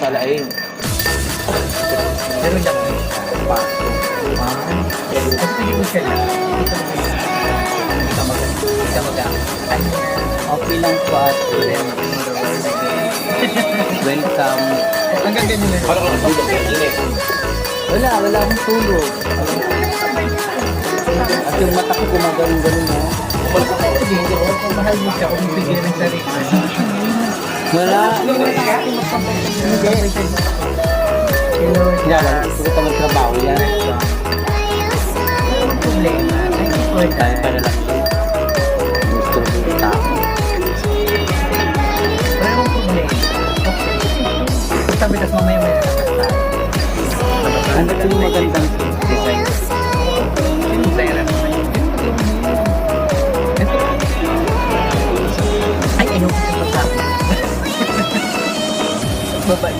Palain. Pero siya pa. Kasi hindi siya lang. Hindi ka mag-ano. Okay lang po at welcome. Hanggang ganyan na. Parang ako tulog. Wala akong tulog. At yung mata ko gumagano'n-gano'n na. Hindi ko mahal mo siya kung bigyan ng sarili. Wala. Yan, gusto ko magtrabaho yan. Problema. Tayo para lang yun. Gusto ko yung tao. Wala akong problema. Sabi tas mamaya may nakakasta. Ano ito yung magandang design? Yung design naman. Ay, ayoko sa pagkakas. Bye-bye.